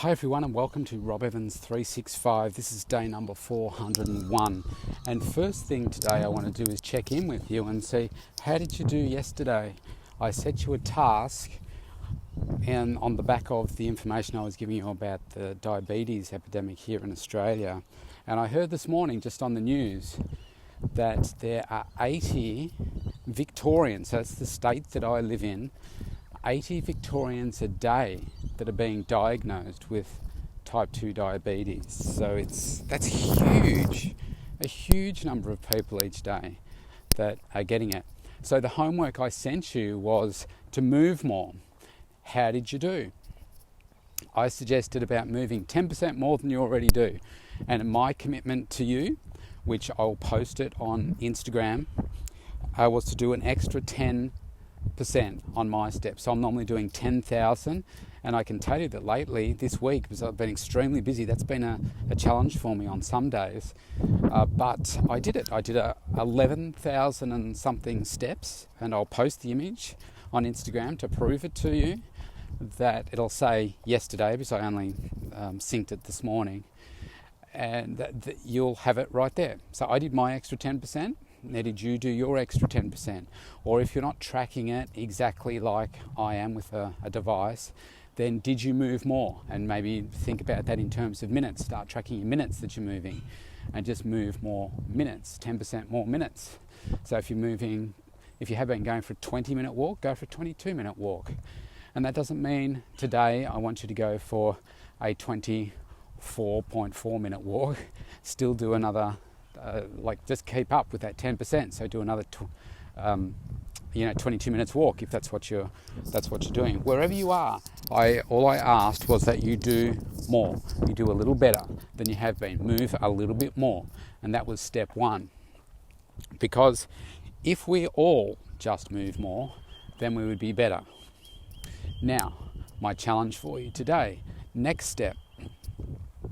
Hi everyone and welcome to Rob Evans 365. This is day number 401. And first thing today I want to do is check in with you and see, how did you do yesterday? I set you a task and on the back of the information I was giving you about the diabetes epidemic here in Australia. And I heard this morning just on the news that there are 80 Victorians, so that's the state that I live in, 80 Victorians a day that are being diagnosed with type 2 diabetes. So that's huge, a huge number of people each day that are getting it. So the homework I sent you was to move more. How did you do? I suggested about moving 10% more than you already do. And my commitment to you, which I'll post it on Instagram, was to do an extra 10% on my steps. So I'm normally doing 10,000, and I can tell you that lately, this week, because I've been extremely busy, that's been a challenge for me on some days. But I did it. I did 11,000 and something steps, and I'll post the image on Instagram to prove it to you. That it'll say yesterday, because I only synced it this morning, and that you'll have it right there. So I did my extra 10%. Now, did you do your extra 10%? Or if you're not tracking it exactly like I am with a device, then did you move more? And maybe think about that in terms of minutes. Start tracking your minutes that you're moving and just move more minutes, 10% more minutes. So if you have been going for a 20-minute walk, go for a 22-minute walk. And that doesn't mean today I want you to go for a 24.4 minute walk. Still do another, just keep up with that 10%. So do another 22 minutes walk if that's what you're doing. Wherever you are, all I asked was that you do more. You do a little better than you have been. Move a little bit more. And that was step one. Because if we all just move more, then we would be better. Now, my challenge for you today, next step.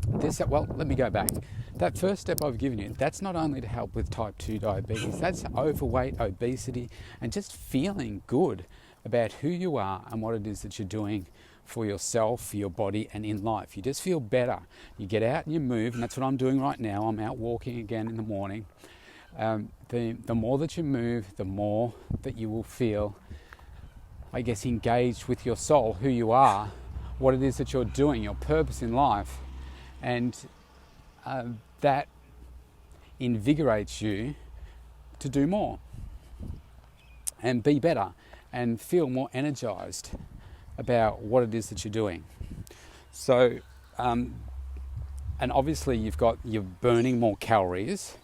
Let me go back. That first step I've given you, that's not only to help with type 2 diabetes, that's overweight, obesity, and just feeling good about who you are and what it is that you're doing for yourself, for your body, and in life. You just feel better. You get out and you move, and that's what I'm doing right now. I'm out walking again in the morning. The more that you move, the more that you will feel, I guess, engaged with your soul, who you are, what it is that you're doing, your purpose in life. And that invigorates you to do more and be better and feel more energized about what it is that you're doing. So, and obviously you're burning more calories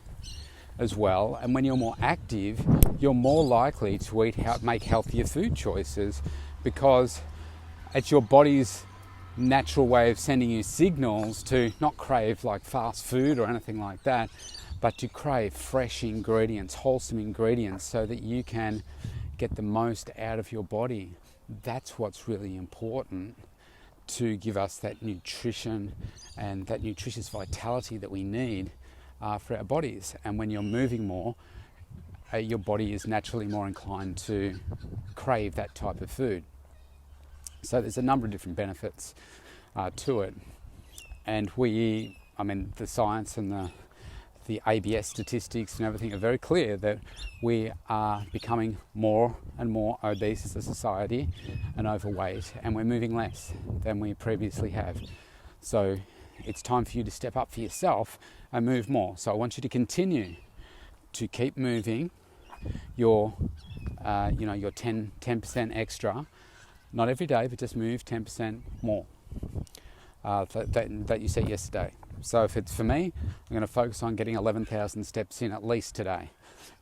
as well. And when you're more active, you're more likely to make healthier food choices, because it's your body's natural way of sending you signals to not crave like fast food or anything like that, but to crave fresh ingredients, wholesome ingredients, so that you can get the most out of your body. That's what's really important to give us that nutrition and that nutritious vitality that we need for our bodies. And when you're moving more, your body is naturally more inclined to crave that type of food. So there's a number of different benefits to it. And the science and the ABS statistics and everything are very clear that we are becoming more and more obese as a society and overweight, and we're moving less than we previously have. So it's time for you to step up for yourself and move more. So I want you to continue to keep moving your 10% extra. Not every day, but just move 10% more that you set yesterday. So if it's for me, I'm going to focus on getting 11,000 steps in at least today.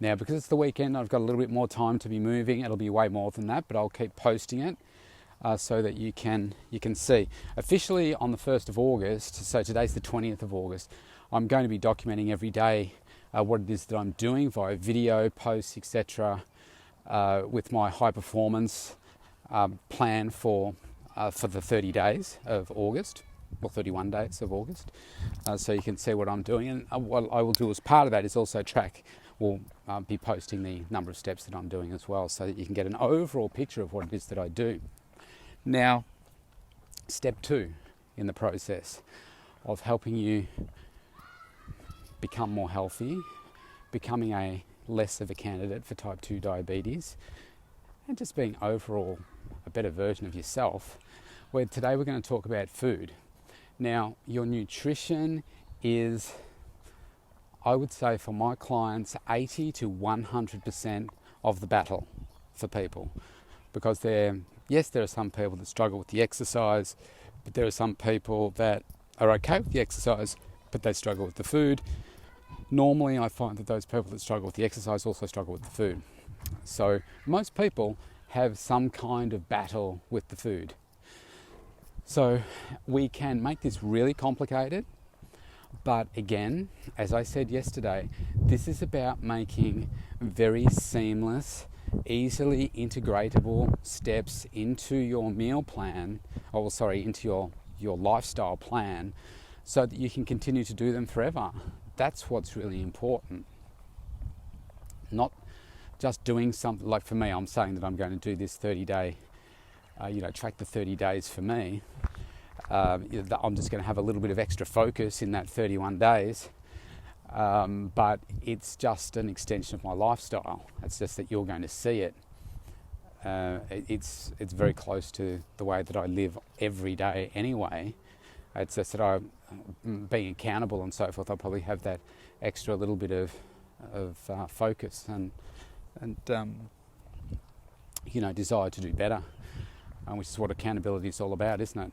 Now, because it's the weekend, I've got a little bit more time to be moving. It'll be way more than that, but I'll keep posting it so that you can see. Officially on the 1st of August, so today's the 20th of August, I'm going to be documenting every day what it is that I'm doing via video, posts, etc. With my high performance plan for the 30 days of August, or 31 days of August, so you can see what I'm doing. And what I will do as part of that is also be posting the number of steps that I'm doing as well, so that you can get an overall picture of what it is that I do. Now, step 2 in the process of helping you become more healthy, becoming a less of a candidate for type 2 diabetes, and just being overall a better version of yourself, where today we're going to talk about food. Now, your nutrition is, I would say for my clients, 80 to 100% of the battle for people. Because there are some people that struggle with the exercise, but there are some people that are okay with the exercise, but they struggle with the food. Normally, I find that those people that struggle with the exercise also struggle with the food. So most people have some kind of battle with the food. So we can make this really complicated, but again, as I said yesterday, this is about making very seamless, easily integratable steps into your meal plan, into your lifestyle plan, so that you can continue to do them forever. That's what's really important. Not just doing something like, for me, I'm saying that I'm going to do this 30-day, track the 30 days for me. I'm just going to have a little bit of extra focus in that 31 days. But it's just an extension of my lifestyle. It's just that you're going to see it. It's very close to the way that I live every day anyway. It's just that I, being accountable and so forth, I'll probably have that extra little bit of focus and desire to do better, which is what accountability is all about, isn't it?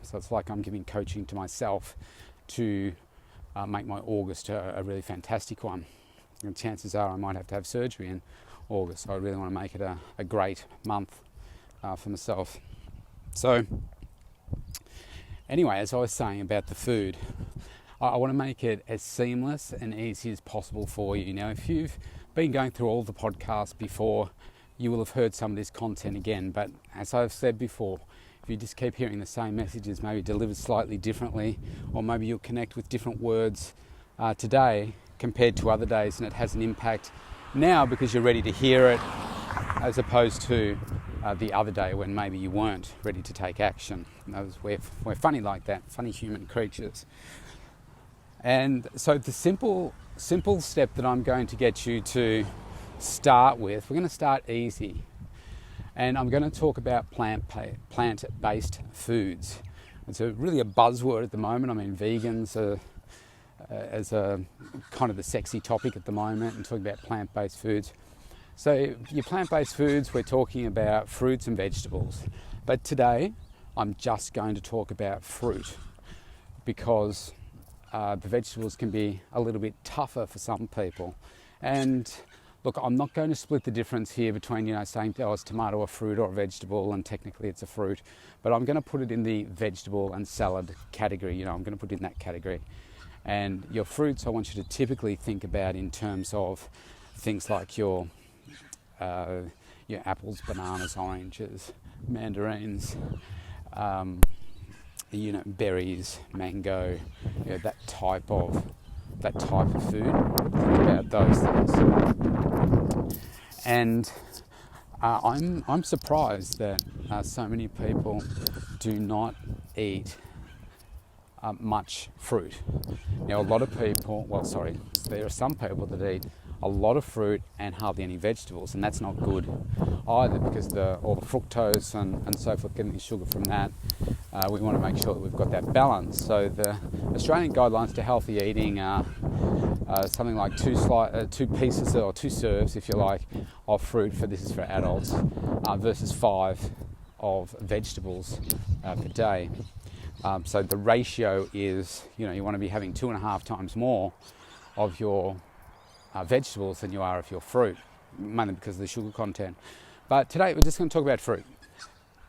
So it's like I'm giving coaching to myself to make my August a really fantastic one. And chances are I might have to have surgery in August, so I really want to make it a great month for myself. So anyway, as I was saying about the food, I want to make it as seamless and easy as possible for you. Now, if you've been going through all the podcasts before, you will have heard some of this content again, but as I've said before, if you just keep hearing the same messages, maybe delivered slightly differently, or maybe you'll connect with different words today compared to other days, and it has an impact now because you're ready to hear it, as opposed to the other day when maybe you weren't ready to take action. We're funny like that, funny human creatures. And so the simple step that I'm going to get you to start with, we're going to start easy. And I'm going to talk about plant-based foods. It's really a buzzword at the moment. I mean, vegans are as a kind of the sexy topic at the moment, and talking about plant-based foods. So your plant-based foods, we're talking about fruits and vegetables. But today, I'm just going to talk about fruit, because the vegetables can be a little bit tougher for some people. And look, I'm not going to split the difference here between, saying, it's tomato, a fruit, or a vegetable, and technically it's a fruit. But I'm going to put it in the vegetable and salad category. I'm going to put it in that category. And your fruits, I want you to typically think about in terms of things like your apples, bananas, oranges, mandarins, berries, mango, that type of food. Think about those things. And I'm surprised that so many people do not eat much fruit. Now, a lot of people, there are some people that eat a lot of fruit and hardly any vegetables, and that's not good either, because all the fructose and so forth, getting the sugar from that, we want to make sure that we've got that balance. So the Australian guidelines to healthy eating are something like two pieces or two serves, if you like, of fruit, this is for adults, versus 5 of vegetables per day. So the ratio is, you want to be having 2.5 times more of your vegetables than you are of your fruit, mainly because of the sugar content. But today we're just going to talk about fruit.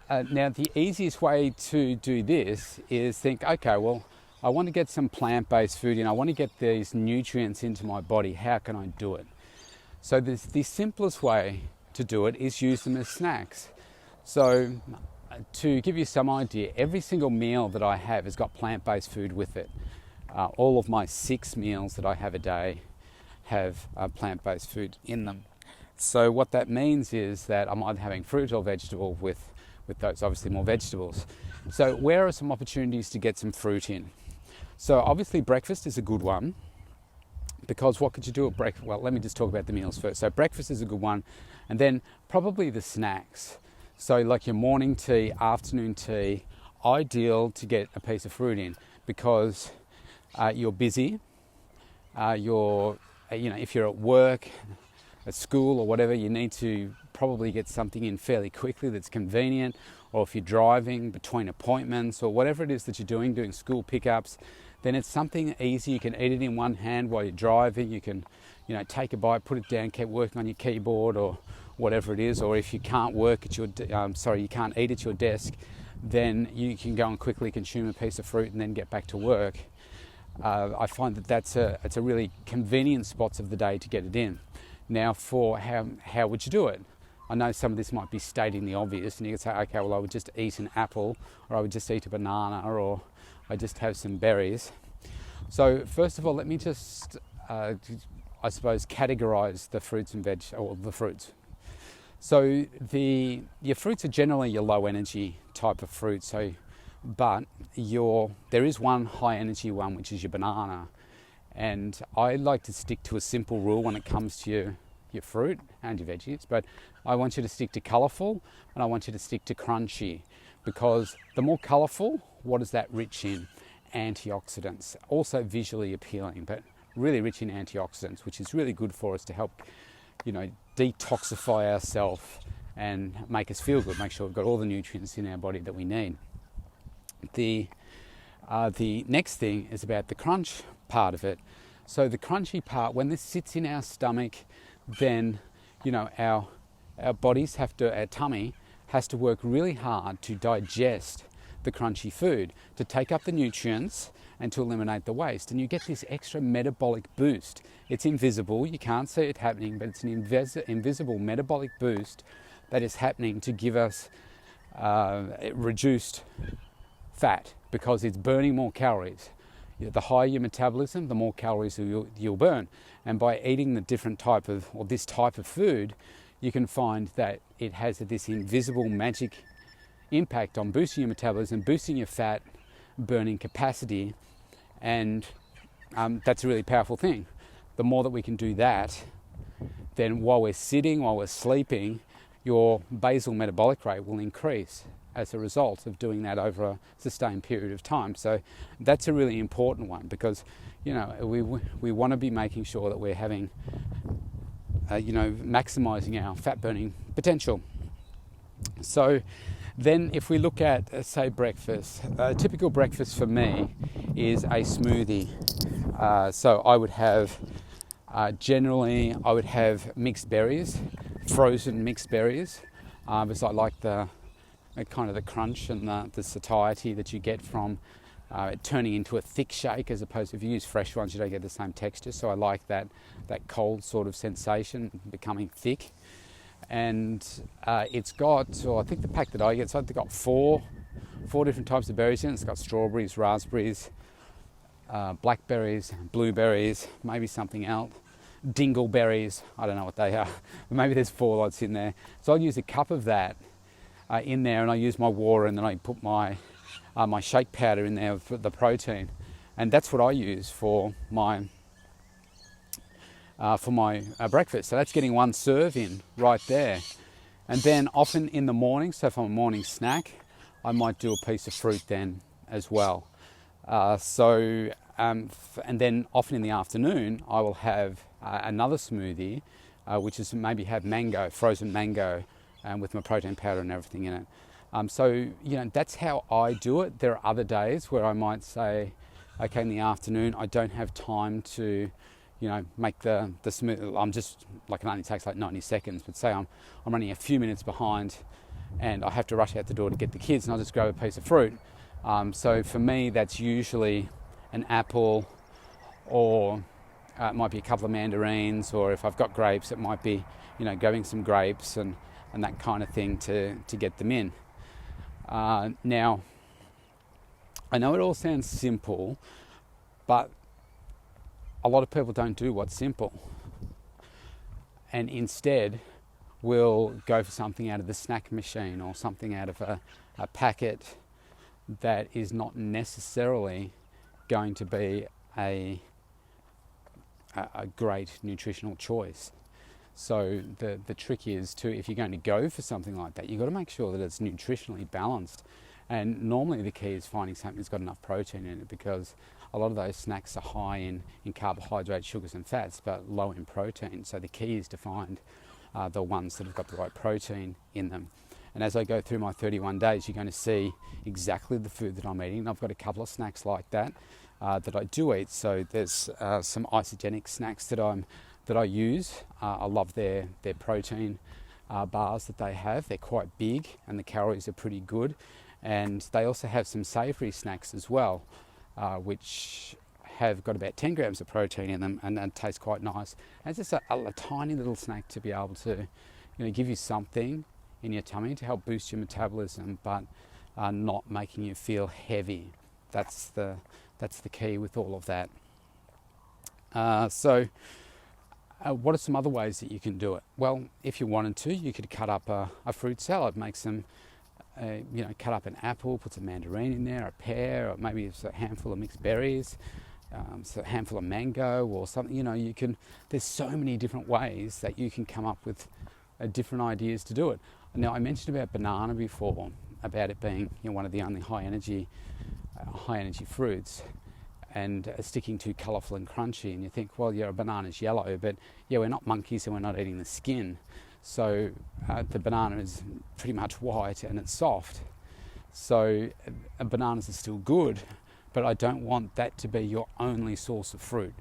Now, the easiest way to do this is think, okay, well, I want to get some plant-based food in. I want to get these nutrients into my body. How can I do it? So the simplest way to do it is use them as snacks. So to give you some idea, every single meal that I have has got plant-based food with it. All of my 6 meals that I have a day have plant-based food in them. So what that means is that I'm either having fruit or vegetable with those, obviously more vegetables. So where are some opportunities to get some fruit in? So obviously breakfast is a good one, because what could you do at breakfast? Well, let me just talk about the meals first. So breakfast is a good one, and then probably the snacks. So like your morning tea, afternoon tea, ideal to get a piece of fruit in, because you're busy, if you're at work, at school or whatever, you need to probably get something in fairly quickly that's convenient, or if you're driving between appointments or whatever it is that you're doing school pickups, then it's something easy. You can eat it in one hand while you're driving. You can, take a bite, put it down, keep working on your keyboard or whatever it is. Or if you can't you can't eat at your desk, then you can go and quickly consume a piece of fruit and then get back to work. I find it's a really convenient spots of the day to get it in. Now, for how would you do it? I know some of this might be stating the obvious, and you could say, okay, well, I would just eat an apple, or I would just eat a banana, or I just have some berries. So first of all, let me just, categorize the fruits and the fruits. So your fruits are generally your low energy type of fruit. But there is one high energy one, which is your banana. And I like to stick to a simple rule when it comes to your fruit and your veggies, but I want you to stick to colourful and I want you to stick to crunchy, because the more colourful, what is that rich in? Antioxidants, also visually appealing, but really rich in antioxidants, which is really good for us to help, detoxify ourselves and make us feel good, make sure we've got all the nutrients in our body that we need. The next thing is about the crunch part of it. So the crunchy part, when this sits in our stomach, then our bodies our tummy has to work really hard to digest the crunchy food, to take up the nutrients and to eliminate the waste. And you get this extra metabolic boost. It's invisible, you can't see it happening, but it's an invisible metabolic boost that is happening to give us reduced fat, because it's burning more calories. The higher your metabolism, the more calories you'll burn. And by eating this type of food, you can find that it has this invisible magic impact on boosting your metabolism, boosting your fat burning capacity, and that's a really powerful thing. The more that we can do that, then while we're sitting, while we're sleeping, your basal metabolic rate will increase as a result of doing that over a sustained period of time. So that's a really important one, because we want to be making sure that we're having maximizing our fat burning potential. So then if we look at say breakfast, a typical breakfast for me is a smoothie. So I would have mixed berries, frozen mixed berries, because I like the kind of the crunch and the satiety that you get from it turning into a thick shake, as opposed to if you use fresh ones, you don't get the same texture. So I like that cold sort of sensation, becoming thick. And it's got, I think the pack that I get, so I think got four different types of berries in it. It's got strawberries, raspberries, blackberries, blueberries, maybe something else, dingleberries, I don't know what they are, but maybe there's 4 lots in there. So I'll use a cup of that in there, and I use my water, and then I put my shake powder in there for the protein, and that's what I use for my breakfast. So that's getting 1 serve in right there. And then often in the morning, so if I'm a morning snack, I might do a piece of fruit then as well. And then often in the afternoon, I will have another smoothie, which is maybe have frozen mango, with my protein powder and everything in it. That's how I do it. There are other days where I might say, okay, in the afternoon, I don't have time to, make the smoothie. I'm just, it only takes 90 seconds, but say I'm running a few minutes behind and I have to rush out the door to get the kids, and I'll just grab a piece of fruit. So for me, that's usually an apple, or it might be a couple of mandarins, or if I've got grapes, it might be, grabbing some grapes and that kind of thing to get them in. Now, I know it all sounds simple, but a lot of people don't do what's simple, and instead will go for something out of the snack machine, or something out of a packet, that is not necessarily going to be a great nutritional choice. So the trick is to, if you're going to go for something like that, you've got to make sure that it's nutritionally balanced. And normally the key is finding something that's got enough protein in it, because a lot of those snacks are high in carbohydrates, sugars and fats, but low in protein. So the key is to find the ones that have got the right protein in them. And as I go through my 31 days, you're going to see exactly the food that I'm eating. And I've got a couple of snacks like that that I do eat. So there's some isogenic snacks that I use. I love their protein bars that they have. They're quite big and the calories are pretty good. And they also have some savoury snacks as well, which have got about 10 grams of protein in them and taste quite nice. And it's just a tiny little snack to be able to, give you something in your tummy to help boost your metabolism, but not making you feel heavy. That's the key with all of that. So what are some other ways that you can do it? Well, if you wanted to, you could cut up a fruit salad, make some, cut up an apple, put some mandarin in there, a pear, or maybe it's a handful of mixed berries, so a handful of mango or something. You can. There's so many different ways that you can come up with different ideas to do it. Now, I mentioned about banana before, about it being one of the only high energy fruits, and sticking to colourful and crunchy. And you think, well, a banana's yellow, but we're not monkeys and we're not eating the skin. So the banana is pretty much white and it's soft. So bananas are still good, but I don't want that to be your only source of fruit.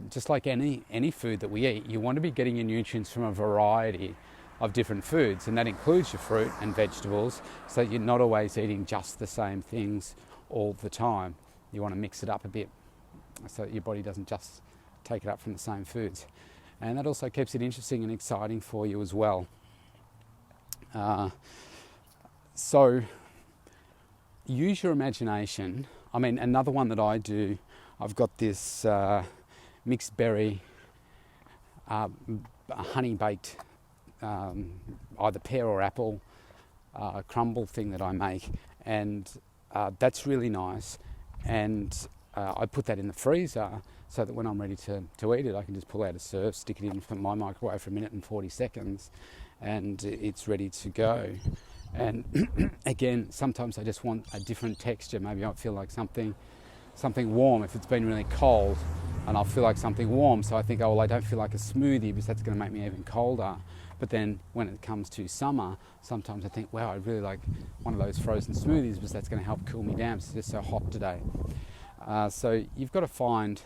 Just like any food that we eat, you want to be getting your nutrients from a variety of different foods, and that includes your fruit and vegetables, so that you're not always eating just the same things all the time. You want to mix it up a bit so that your body doesn't just take it up from the same foods. And that also keeps it interesting and exciting for you as well. So use your imagination. I mean, another one that I do, I've got this mixed berry, honey baked, either pear or apple crumble thing that I make, and that's really nice. And I put that in the freezer so that when I'm ready to eat it, I can just pull out a serve, stick it in from my microwave for 1 minute and 40 seconds, and it's ready to go. And again, sometimes I just want a different texture. Maybe I feel like something warm if it's been really cold, and I'll feel like something warm. So I think, I don't feel like a smoothie because that's going to make me even colder. But then when it comes to summer, sometimes I think, wow, I'd really like one of those frozen smoothies because that's going to help cool me down because it's just so hot today. So you've got to find,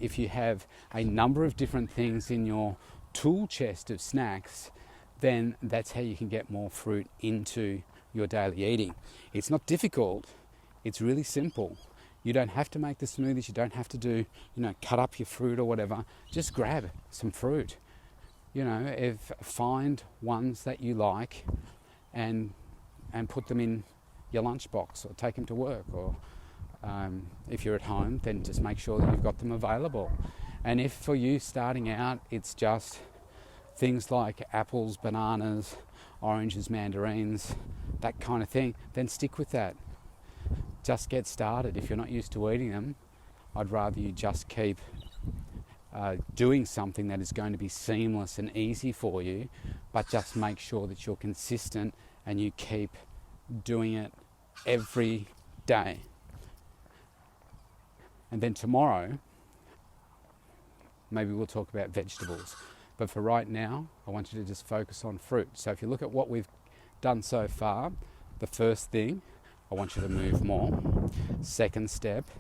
if you have a number of different things in your tool chest of snacks, then that's how you can get more fruit into your daily eating. It's not difficult, it's really simple. You don't have to make the smoothies, you don't have to do, cut up your fruit or whatever. Just grab some fruit. Find ones that you like and put them in your lunchbox or take them to work, or if you're at home, then just make sure that you've got them available. And if for you starting out, it's just things like apples, bananas, oranges, mandarins, that kind of thing, then stick with that. Just get started. If you're not used to eating them, I'd rather you just keep doing something that is going to be seamless and easy for you, but just make sure that you're consistent and you keep doing it every day. And then tomorrow, maybe we'll talk about vegetables. But for right now, I want you to just focus on fruit. So if you look at what we've done so far, the first thing, I want you to move more. Second step,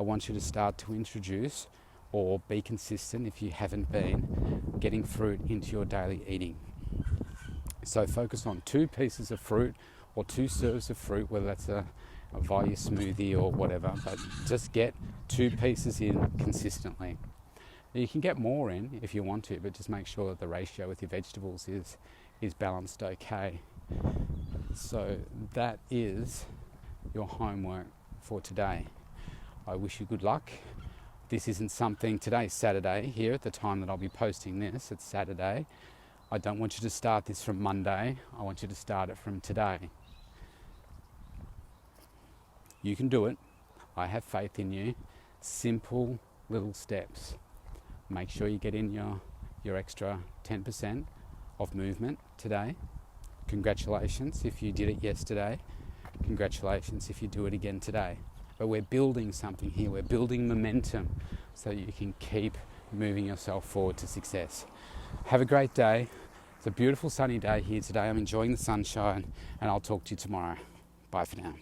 I want you to start to introduce or be consistent, if you haven't been, getting fruit into your daily eating. So focus on 2 pieces of fruit or 2 serves of fruit, whether that's via your smoothie or whatever, but just get 2 pieces in consistently. You can get more in if you want to, but just make sure that the ratio with your vegetables is balanced okay. So that is your homework for today. I wish you good luck. This isn't something, today's Saturday here at the time that I'll be posting this, it's Saturday. I don't want you to start this from Monday, I want you to start it from today. You can do it. I have faith in you. Simple little steps. Make sure you get in your extra 10% of movement today. Congratulations if you did it yesterday. Congratulations if you do it again today. But we're building something here. We're building momentum so you can keep moving yourself forward to success. Have a great day. It's a beautiful sunny day here today. I'm enjoying the sunshine, and I'll talk to you tomorrow. Bye for now.